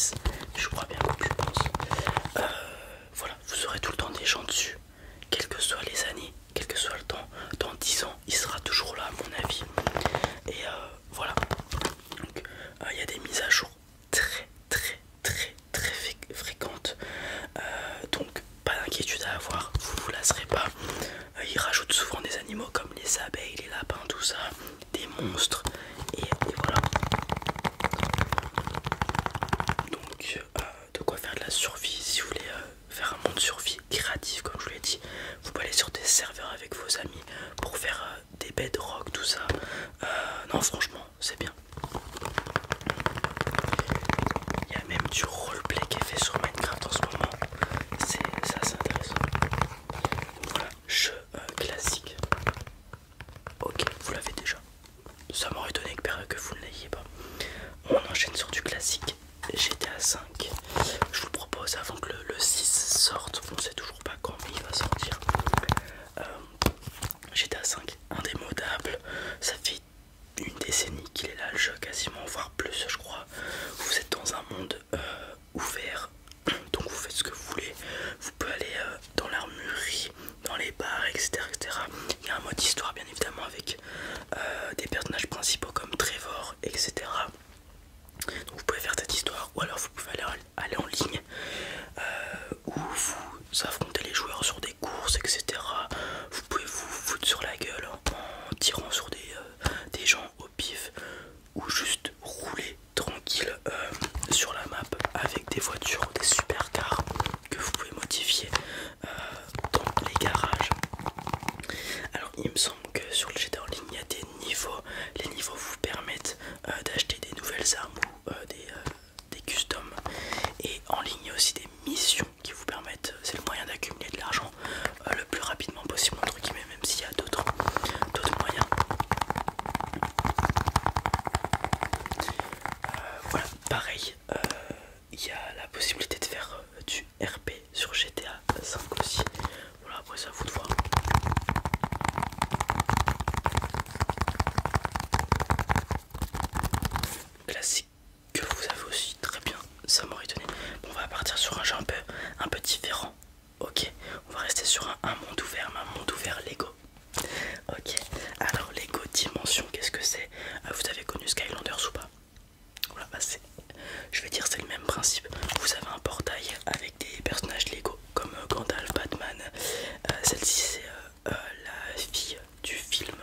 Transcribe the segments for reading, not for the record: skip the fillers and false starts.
6, je crois bien que je pense. Voilà, vous aurez tout le temps des gens dessus, quelles que soient les années, quel que soit le temps. Dans 10 ans, il sera toujours là à mon avis. Et voilà, donc il y a des mises à jour très fréquentes. Donc pas d'inquiétude à avoir, vous vous lasserez pas. Ils rajoutent souvent des animaux comme les abeilles, les lapins, tout ça, des monstres, et voilà. Donc de quoi faire de la survie. Si vous voulez faire un monde survie créatif comme je vous l'ai dit, vous pouvez aller sur des serveurs avec vos amis pour faire des bedrock, tout ça. Non, franchement c'est bien. Il y a même du roleplay qui est fait sur Minecraft en ce moment. C'est assez intéressant. Donc voilà, jeu classique. Ok, vous l'avez déjà. Ça m'aurait étonné que vous ne l'ayez pas. On enchaîne sur du classique. GTA 5. Je vous propose avant que le 6 sorte, on sait toujours pas quand mais il va sortir. GTA 5 indémodable. Ça fait une décennie qu'il est là le jeu, quasiment, voire plus je crois. Vous êtes dans un monde ouvert, donc vous faites ce que vous voulez. Vous pouvez aller dans l'armurerie, dans les bars, etc. Il y a un mode histoire bien évidemment avec des personnages principaux comme Trevor, etc. Donc vous pouvez faire cette histoire, ou alors vous pouvez aller en ligne où vous affrontez les joueurs sur des courses, etc. Vous pouvez vous foutre sur la gueule en tirant sur des gens au pif, ou juste rouler tranquille sur la map avec des voitures, des supercars que vous pouvez modifier dans les garages. Alors il me semble que sur le GTA en ligne il y a des niveaux. Les niveaux vous permettent d'acheter des nouvelles armes ou des customs. Et en ligne il y a aussi des missions qui vous permettent, c'est le moyen d'accumuler de l'argent le plus rapidement possible entre guillemets, même s'il y a d'autres moyens. Voilà, pareil, il y a la possibilité de faire du RP sur GTA 5 aussi. Voilà, après ça à vous de voir. Classique que vous avez aussi, très bien, ça m'aurait étonné. Bon, on va partir sur un jeu un peu différent. Ok, on va rester sur un monde ouvert, mais un monde ouvert Lego. Ok, alors Lego Dimension, qu'est-ce que c'est? Vous avez connu Skylanders ou pas? Voilà, bah je vais dire c'est le même principe. Vous avez un portail avec des personnages Lego comme Gandalf, Batman. Celle-ci c'est la fille du film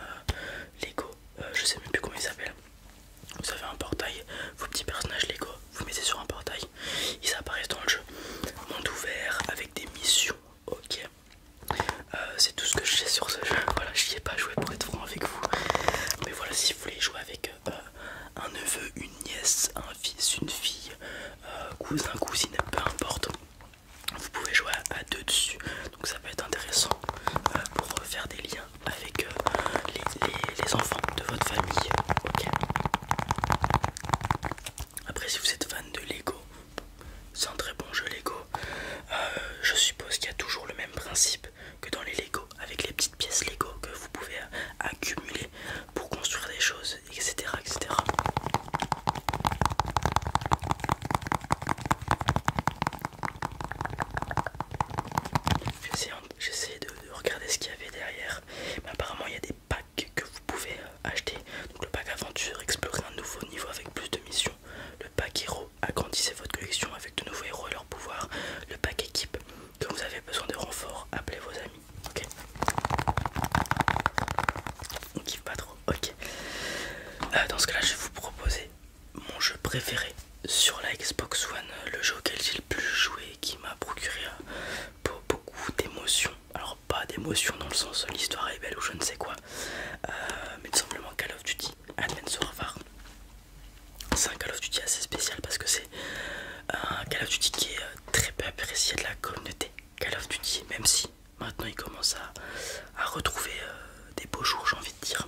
Lego, je sais même plus comment il s'appelle. Vous avez un portail, vos petits personnages Lego, vous mettez sur un portail, ils apparaissent dans le jeu. Monde ouvert avec des missions, ok. C'est tout ce que je sais sur ce jeu. Voilà, j'y ai pas joué pour être franc avec vous. Mais voilà, si vous voulez jouer avec un neveu, une nièce, un fils, une fille, cousin, cousine, peu importe, vous pouvez jouer à deux dessus. Donc ça peut être intéressant pour faire des liens avec les enfants de votre famille. Ok. Après, si vous êtes fan de Lego, c'est un très bon jeu Lego. Je suppose qu'il y a toujours le même principe que dans les Lego, avec les petites pièces Lego que vous pouvez accumuler pour construire des choses, etc. etc. J'essaie de regarder ce qu'il y avait derrière. Mais apparemment il y a des packs que vous pouvez acheter. Donc le pack aventure, explorer un nouveau niveau avec plus de missions. Le pack héros, agrandissez votre collection avec de nouveaux héros et leurs pouvoirs. Le pack équipe, quand vous avez besoin de renforts, appelez vos amis. Ok. On kiffe pas trop. Ok. Dans ce cas là je vais vous proposer mon jeu préféré sur la Xbox One, le jeu auquel j'ai le plus joué, qui m'a procuré beaucoup d'émotions. Alors pas d'émotions dans le sens l'histoire est belle ou je ne sais quoi, mais tout simplement Call of Duty Advanced Warfare. C'est un Call of Duty assez spécial parce que c'est un Call of Duty qui est très peu apprécié de la communauté Call of Duty, même si maintenant il commence à retrouver des beaux jours, j'ai envie de dire.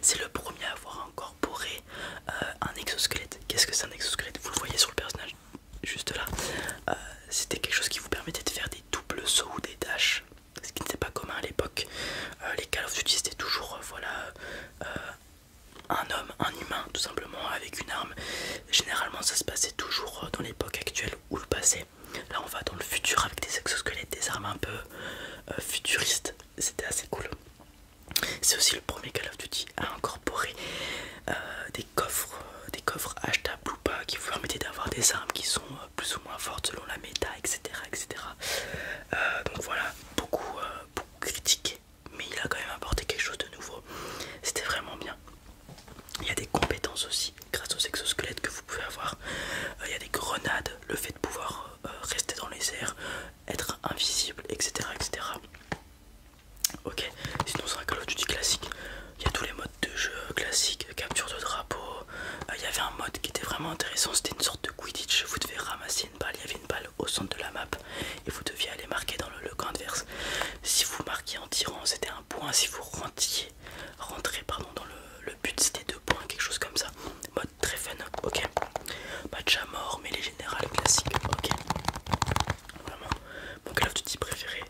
C'est le premier à avoir incorporé un exosquelette. Qu'est-ce que c'est un exosquelette? Vous le voyez sur le personnage juste là. C'était quelque chose qui vous permettait de faire des doubles sauts ou des dashs, ce qui n'était pas commun à l'époque. Les Call of Duty c'était toujours voilà, un homme, un humain tout simplement avec une arme. Généralement ça se passait toujours dans l'époque actuelle le fait de pouvoir rester dans les airs, être invisible, etc. etc. Ok, sinon c'est un Call of Duty classique. Il y a tous les modes de jeu classiques, capture de drapeau. Il y avait un mode qui était vraiment intéressant, c'était une sorte de Quidditch. Vous devez ramasser une balle, il y avait une balle au centre de la map et vous deviez aller marquer dans le camp adverse. Si vous marquiez en tirant, c'était un point. Si vous rentrez dans le but, c'était 2 points, quelque chose comme ça. Mode très fun, ok. Match à mort, mais les générales classiques, ok. Vraiment, mon Call of Duty préféré,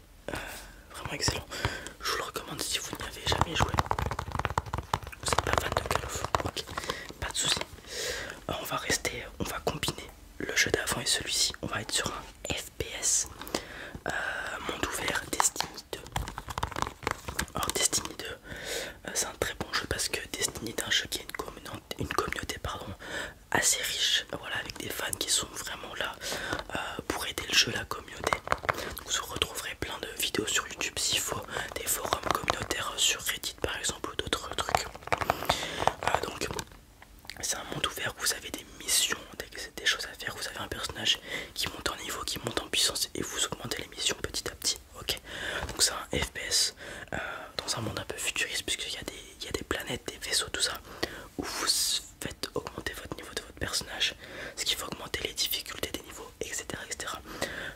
vraiment excellent. Je vous le recommande si vous n'y avez jamais joué. Vous n'êtes pas fan de Call of, ok, pas de soucis. On va combiner le jeu d'avant et celui-ci. On va être sur un FPS, monde ouvert, Destiny 2. Alors Destiny 2, c'est un très bon jeu parce que Destiny est un jeu qui a une communauté assez riche, voilà, avec des fans qui sont vraiment là pour aider le jeu, la communauté. Vous retrouverez plein de vidéos sur YouTube s'il faut, des forums communautaires sur Reddit par exemple ou d'autres trucs. Donc c'est un monde ouvert, vous avez des missions, des choses à faire, vous avez un personnage qui monte en niveau, qui monte en puissance et vous augmentez les missions petit à petit. Ok, donc c'est un FPS dans un monde un peu futuriste puisqu'il y a des planètes, des vaisseaux, tout ça, où vous faites augmenter votre niveau de votre personnage, ce qui fait augmenter les difficultés des niveaux, etc. etc.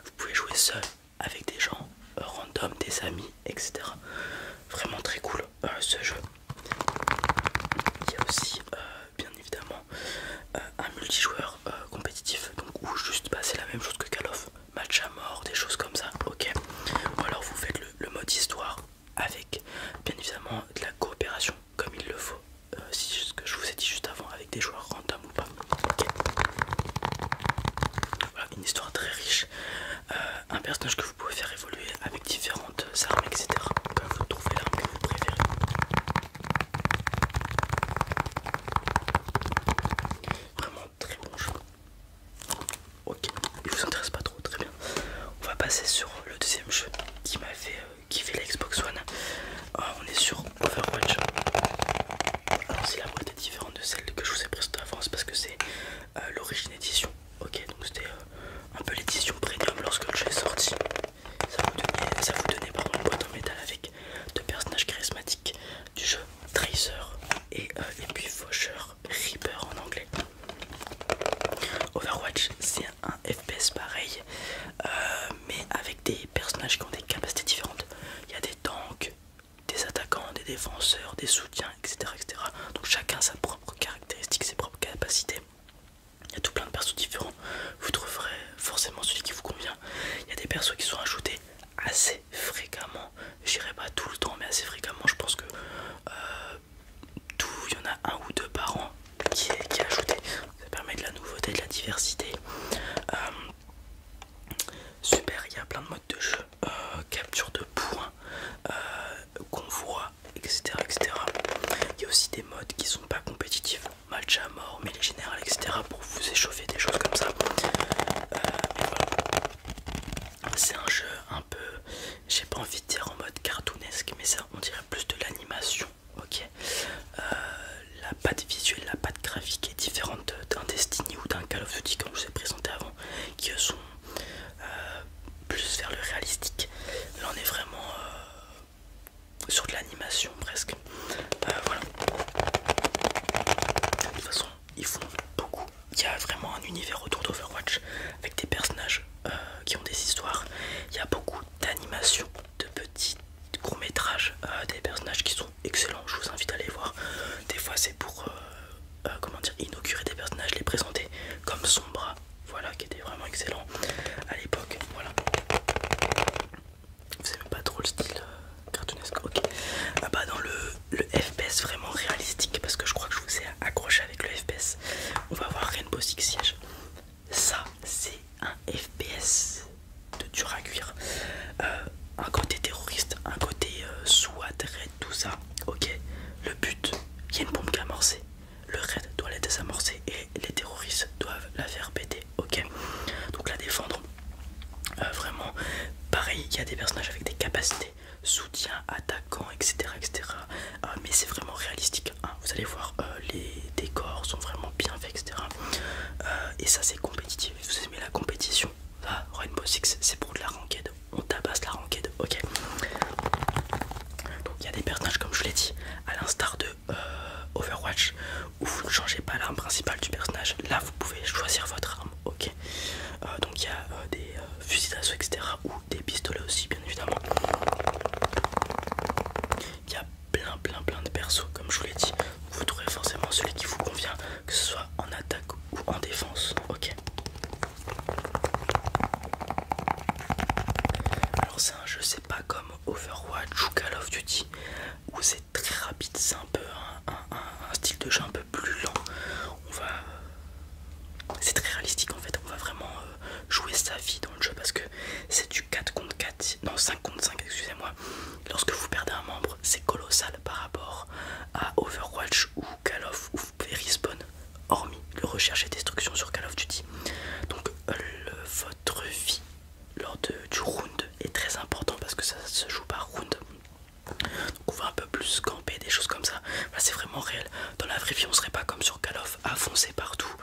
Vous pouvez jouer seul, avec des gens random, des amis, etc. Vraiment très cool ce jeu. Il y a aussi bien évidemment un multijoueur compétitif, donc où juste c'est la même chose que Call of, match à mort, des choses comme ça, ok. Ou alors vous faites le mode histoire avec bien évidemment de la coopération comme il le faut, ce que je vous ai dit juste avant, avec des joueurs random ou pas, ok. Voilà, une histoire très riche, un personnage que vous pouvez faire évoluer avec différentes armes, etc. Quand vous trouvez l'arme que vous préférez. Vraiment très bon jeu. Ok, il vous intéresse pas trop, très bien. On va passer sur le deuxième jeu qui m'a fait kiffer la Xbox One. On est sur Overwatch. Alors si la boîte est différente de celle que je vous ai présentée avant, c'est parce que c'est l'origine édition. Ok, donc c'était un peu l'édition premium lorsque le jeu est sorti. Ça vous donnait une boîte en métal avec 2 personnages charismatiques du jeu, Tracer et puis Faucher, Reaper en anglais. Overwatch c'est un FPS pareil, mais avec des personnages qui ont des capacités différentes. Il y a des tanks, des attaquants, des défenseurs, des soutiens, etc. etc. Donc chacun sa propre caractéristique, ses propres capacités. Il y a tout plein de persos différents. Vous trouverez forcément celui qui vous convient. Il y a des persos qui sont ajoutés assez fréquemment. Je dirais pas tout le temps, mais assez fréquemment. Je pense que il y en a 1 ou 2 par an qui est ajouté. Ça permet de la nouveauté, de la diversité. Super, il y a plein de modes de jeu, capture de points, convoi, etc., etc. Il y a aussi des modes qui sont pas compétitifs, match à mort, mêlée générale, etc. pour vous échauffer, des choses comme ça. Voilà. C'est un jeu un peu, j'ai pas envie de dire en mode cartoonesque, mais ça on dirait plus de l'animation. Ok, la patte visuelle, la patte graphique est différente d'un Destiny ou d'un Call of Duty comme je vous ai présenté avant, qui sont plus vers le réalistique. Là on est vraiment sur de l'animation presque. Voilà. De toute façon ils font beaucoup. Il y a vraiment un univers autour d'Overwatch avec des personnages qui ont des histoires. Il y a beaucoup d'animations, de petits courts métrages, des personnages qui sont excellents. Je vous invite à les voir. Des fois c'est pour inaugurer des personnages, les présenter, comme Sombra, voilà, qui était vraiment excellent à l'époque. Voilà. Vous aimez pas trop le style cartoonesque, ok. Dans le FPS vraiment réalistique, parce que je crois que je vous ai accroché avec le FPS, on va voir Rainbow Six Siege. Ça c'est un FPS de dur à cuire. Un côté terroriste, un côté SWAT, raid, tout ça, ok. Le but, il y a une bombe qui est amorcée, le raid doit la désamorcer et les terroristes doivent la faire péter, ok. Donc la défendre. Vraiment pareil, il y a des personnages avec des capacités, soutien, attaquant, etc. etc. Mais c'est vraiment réalistique, hein. Vous allez voir, les décors sont vraiment bien faits, etc. Et ça c'est compétitif. Vous aimez la compétition, pistolet aussi, bien évidemment. Il y a plein de persos, comme je vous l'ai dit. Vous trouverez forcément celui qui vous convient, que ce soit en attaque ou en défense. Ok. Alors c'est un jeu, c'est pas comme Overwatch ou Call of Duty où c'est très rapide, c'est un peu un style de jeu un peu plus lent. C'est très réalistique en fait, on va vraiment jouer sa vie dans le jeu parce que c'est du 4 contre 4, non 5 contre 5 excusez-moi. Lorsque vous perdez un membre, c'est colossal par rapport à Overwatch ou Call of où vous pouvez respawn, hormis le recherche et destruction sur Call of Duty. Donc votre vie lors du round est très important parce que ça se joue par round. Donc on va un peu plus camper, des choses comme ça. Là c'est vraiment réel. Dans la vraie vie on serait pas comme sur Call of à foncer partout